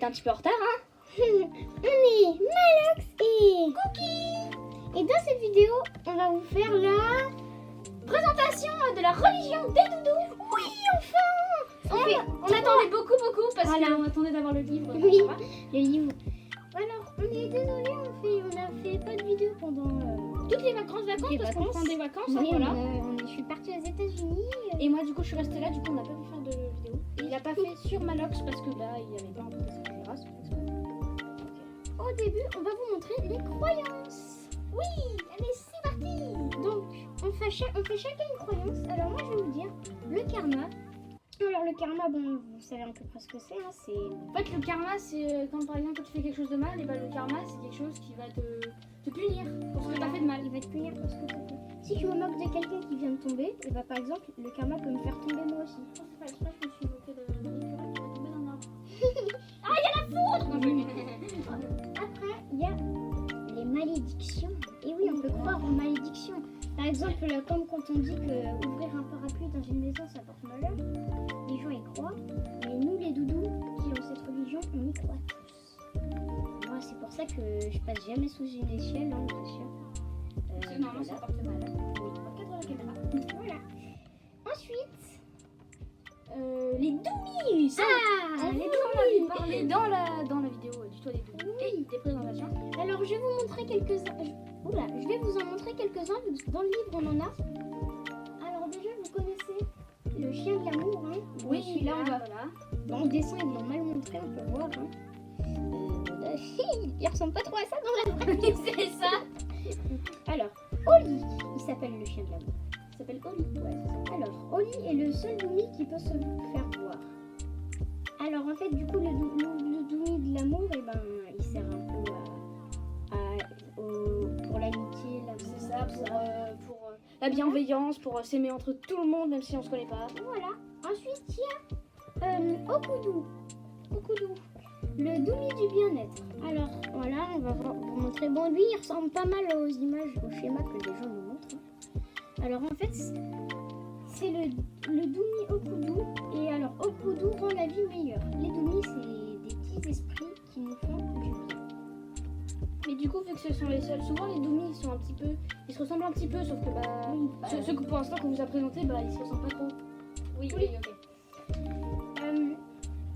un petit peu en retard, hein. On est Malox et Cookie. Et dans cette vidéo, on va vous faire la Présentation de la religion des doudous. Oui, enfin. On attendait beaucoup parce Voilà. qu'on attendait d'avoir le livre. Oui, ça va. le livre. Alors, on est désolé, on a fait pas de vidéo pendant Toutes les vacances les parce qu'on vacances. prend des vacances, hein, Oui, voilà. Je suis partie aux États-Unis. Et moi, du coup, je suis restée là, du coup, on n'a pas pu faire de vidéo. Et il a pas fait sur Malox parce que là, il n'y avait pas un peu de caméra. Au début, on va vous montrer les croyances. Oui, allez, c'est parti. Donc, on fait chacun une croyance. Alors, moi, je vais vous dire le karma. Alors, le karma, bon, vous savez à peu près ce que c'est. Hein, c'est... En fait, le karma, c'est quand par exemple, quand tu fais quelque chose de mal, et ben, le karma, c'est quelque chose qui va te punir pour ce que tu as fait de mal. Il va te punir pour ce que tu as fait. Si je me moque de quelqu'un qui vient de tomber, et bah, par exemple, le karma peut me faire tomber moi aussi. Je me suis moquée de l'écureuil qui va tomber dans l'arbre. Ah, il y a la foudre. Après, il y a les malédictions. Et oui, on peut croire en malédiction. Par exemple, comme quand on dit que ouvrir un parapluie dans une maison, ça porte malheur. Les gens y croient. Mais nous, les doudous qui ont cette religion, on y croit tous. Moi, c'est pour ça que je passe jamais sous une échelle, hein, bien sûr. Normalement, ça porte mal. Oui, regarde la caméra. Voilà. Ensuite, Les doumis. Ça, ah, les on avait doumis. parlé dans la vidéo du toit des doumis et des présentations. Alors, je vais vous montrer quelques-uns. Je vais vous en montrer quelques-uns. Dans le livre, on en a. Alors, déjà, vous connaissez le chien de l'amour. Hein. Oui, celui-là, on va. voilà. Dans le dessin, ils l'ont mal montré, on peut voir. Hein. Voilà. Il ressemble pas trop à ça dans la vraie vie. C'est ça. Alors, Oli, il s'appelle le chien de l'amour. Il s'appelle Oli, ouais, c'est ça. Alors, Oli est le seul doumi qui peut se faire voir. Alors, en fait, du coup, le doumi de l'amour, eh ben, il sert un peu pour l'amitié, C'est ça, pour la bienveillance, pour s'aimer entre tout le monde, même si on se connaît pas. Voilà. Ensuite, il y a Okudu. Okudu, le doumi du bien-être. Alors, voilà, on va vous montrer. Bon, lui, il ressemble pas mal aux images, au schéma que les gens nous montrent. Alors, en fait, c'est le doumi Okudu. Et alors, Okudu rend la vie meilleure. Les doumis, c'est des petits esprits qui nous font du bien. Mais du coup, vu que ce sont les seuls, souvent les doumis ils sont un petit peu, ils se ressemblent un petit peu, sauf que ceux que pour l'instant qu'on vous a présenté, ils se ressemblent pas trop. Oui, ok.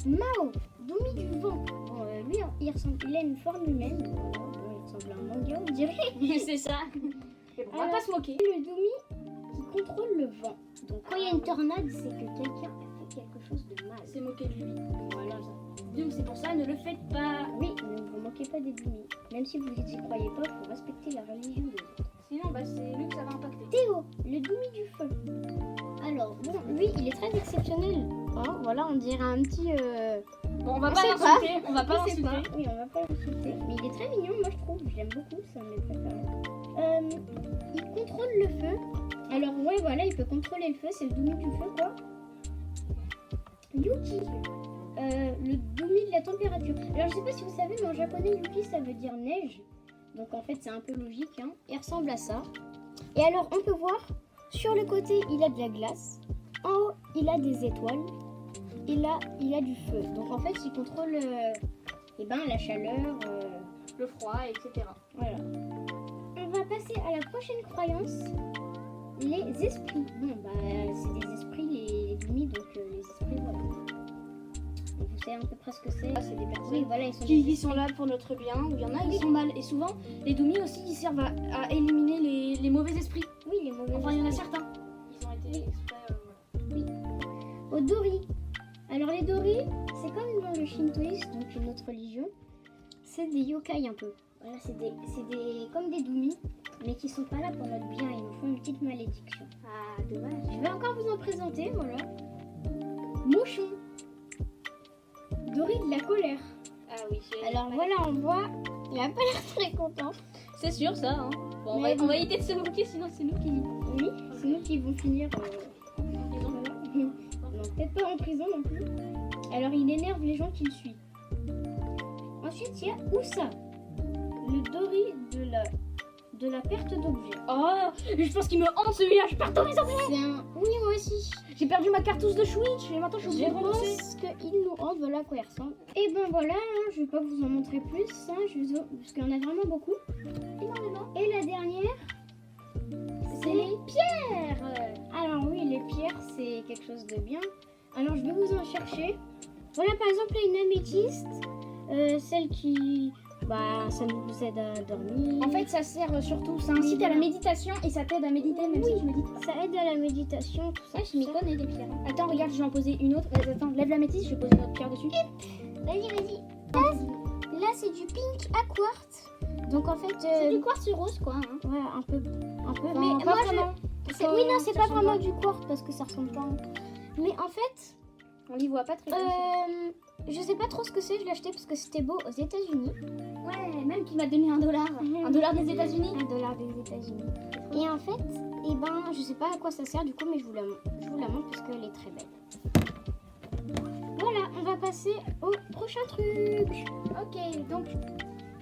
Mao, doumi du vent. Bon, lui, il a une forme humaine. Voilà, il ressemble à un manga, on dirait. C'est ça. On va pas se moquer. Le doumi qui contrôle le vent. Donc, quand il y a une tornade, c'est que quelqu'un a fait quelque chose de mal. C'est moquer de lui. Voilà ça. Donc c'est pour ça, ne le faites pas. Oui, ne vous moquez pas des doumis. Même si vous n'y croyez pas, il faut respecter la religion des autres. Sinon, c'est lui que ça va impacter. Théo, le doumi du feu. Alors, bon, lui, il est très exceptionnel. Hein, voilà, on dirait un petit... Bon, on va on pas sait l'insulter. On va Je pas sais l'insulter. pas. Oui, on va pas l'insulter. Mais il est très mignon, moi je trouve. Je l'aime beaucoup, c'est un de mes préférés. Il contrôle le feu. Alors, ouais, voilà, il peut contrôler le feu. C'est le doumi du feu, quoi. Yuki, le doumi de la température. Alors, je sais pas si vous savez, mais en japonais, Yuki, ça veut dire neige. Donc, en fait, c'est un peu logique. Hein. Il ressemble à ça. Et alors, on peut voir, sur le côté, il a de la glace. En haut, il a des étoiles. Et là, il a du feu. Donc, en fait, il contrôle la chaleur. Le froid, etc. Voilà. On va passer à la prochaine croyance. Les esprits. Bon, c'est des esprits, les doumis, donc les esprits, voilà. Donc, vous savez à peu près ce que c'est. C'est des personnes Oui, voilà, ils sont qui sont là pour notre bien, ou il y en a qui sont mal. Et souvent, les doumis aussi, ils servent à éliminer les mauvais esprits. Oui, les mauvais Enfin, il y en a esprits. certains. Ils ont été exprès. Aux Dori. Alors, les Dori, c'est comme dans le shintoïsme, donc une autre religion. C'est des yokai un peu. Voilà, c'est comme des doumis, mais qui sont pas là pour notre bien. Ils nous font une petite malédiction. Ah, dommage. Je vais encore vous en présenter, voilà. Mouchon. Dori de la colère. Ah oui, Alors voilà, on voit, il a pas l'air très content. c'est sûr ça. Hein. Bon, Mais on va éviter de se moquer, sinon c'est nous qui. Oui, c'est nous qui vont finir. Ils ont- Voilà. Non, peut-être pas en prison non plus. Alors il énerve les gens qui le suivent. Ensuite, il y a Oussa, le Dori de la perte d'objets. Oh, je pense qu'il me hante celui-là, je perds tous mes objets. C'est un... Oui, moi aussi. J'ai perdu ma cartouche de Switch et maintenant je suis obligée Je de rembourser. pense qu'il nous hante, voilà à quoi il ressemble. Et ben voilà, hein, je vais pas vous en montrer plus, hein, parce qu'il y en a vraiment beaucoup. Énormément. Et la dernière, C'est les pierres. alors oui, les pierres, c'est quelque chose de bien. Alors je vais vous en chercher. Voilà par exemple là, une améthyste, celle qui... Bah, ça nous aide à dormir. En fait, ça sert surtout, ça incite à la méditation et ça t'aide à méditer même si tu médites pas. Ça aide à la méditation, tout ça. Je m'y connais des pierres. Attends, regarde, je vais en poser une autre. Attends, lève la métisse, je vais poser une autre pierre dessus. Vas-y. Là, c'est du pink à quartz. Donc en fait... C'est du quartz rose quoi. Hein. Ouais, un peu. Enfin, Mais pas moi, vraiment. oui, non, c'est Ça pas ressemble vraiment du quartz parce que ça ressemble pas. Mais en fait, On l'y voit pas très bien. je sais pas trop ce que c'est. Je l'ai acheté parce que c'était beau aux États-Unis. Ouais, même qui m'a donné $1. $1 des États-Unis. $1 des États-Unis. Et en fait, eh ben, je sais pas à quoi ça sert du coup, mais je vous la montre parce qu'elle est très belle. Voilà, on va passer au prochain truc. Ok, donc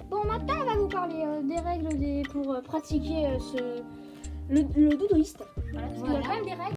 bon, maintenant on va vous parler des règles pour pratiquer le doudouiste. Voilà, parce qu'il y a Voilà. quand même des règles.